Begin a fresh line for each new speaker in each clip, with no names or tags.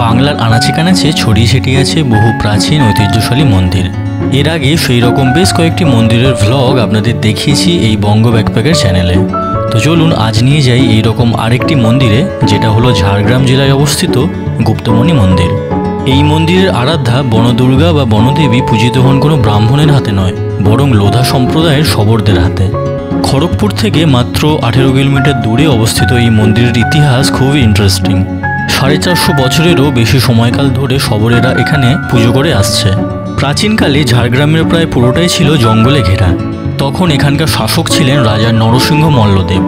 বাংলার আনাচে কানাচে ছড়িয়ে ছিটিয়ে আছে বহু প্রাচীন ঐতিহ্যশালী মন্দির। এর আগে সেই রকম বেশ কয়েকটি মন্দিরের ভ্লগ আপনাদের দেখিয়েছি এই বঙ্গ ব্যাকপ্যাকের চ্যানেলে। তো চলুন আজ নিয়ে যাই এই রকম আরেকটি মন্দিরে, যেটা হলো ঝাড়গ্রাম জেলায় অবস্থিত গুপ্তমণি মন্দির। এই মন্দিরের আরাধ্যা বনদুর্গা বা বনদেবী পূজিত হন কোনো ব্রাহ্মণের হাতে নয়, বরং লোধা সম্প্রদায়ের শবরদের হাতে। খড়গপুর থেকে মাত্র 18 কিলোমিটার দূরে অবস্থিত এই মন্দিরের ইতিহাস খুবই ইন্টারেস্টিং। 450 বছরেরও বেশি সময়কাল ধরে শবরেরা এখানে পুজো করে আসছে। প্রাচীনকালে ঝাড়গ্রামের প্রায় পুরোটাই ছিল জঙ্গলে ঘেরা। তখন এখানকার শাসক ছিলেন রাজা নরসিংহ মল্লদেব।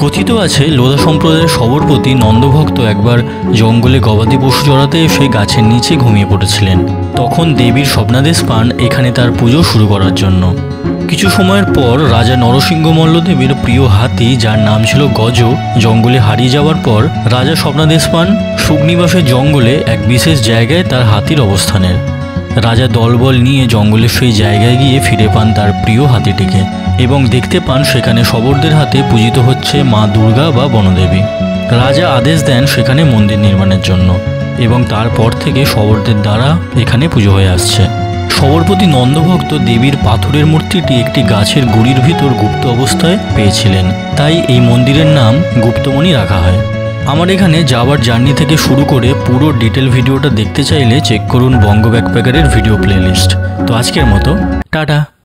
কথিত আছে লোধা সম্প্রদায়ের শবরপতি নন্দভক্ত একবার জঙ্গলে গবাদি পশু চড়াতে এসে গাছের নিচে ঘুমিয়ে পড়েছিলেন। তখন দেবীর স্বপ্নাদেশ পান এখানে তার পুজো শুরু করার জন্য। কিছু সময়ের পর রাজা নরসিংহ মল্লদেবের প্রিয় হাতি, যার নাম ছিল গজ, জঙ্গলে হারিয়ে যাওয়ার পর রাজা স্বপ্নাদেশ পান সুগ্নিবাসের জঙ্গলে এক বিশেষ জায়গায় তার হাতির অবস্থানের। রাজা দলবল নিয়ে জঙ্গলের সেই জায়গায় গিয়ে ফিরে পান তার প্রিয় হাতিটিকে এবং দেখতে পান সেখানে শবরদের হাতে পূজিত হচ্ছে মা দুর্গা বা বনদেবী। রাজা আদেশ দেন সেখানে মন্দির নির্মাণের জন্য এবং তারপর থেকে শবরদের দ্বারা এখানে পুজো হয়ে আসছে। শবরপতি নন্দভক্ত দেবীর পাথরের মূর্তিটি একটি গাছের গুড়ির ভিতর গুপ্ত অবস্থায় পেয়েছিলেন, তাই এই মন্দিরের নাম গুপ্তমণি রাখা হয়। আমার এখানে যাওয়ার জার্নি থেকে শুরু করে পুরো ডিটেল ভিডিওটা দেখতে চাইলে চেক করুন বঙ্গ ব্যাকপ্যাকারের ভিডিও প্লেলিস্ট। তো আজকের মতো টাটা।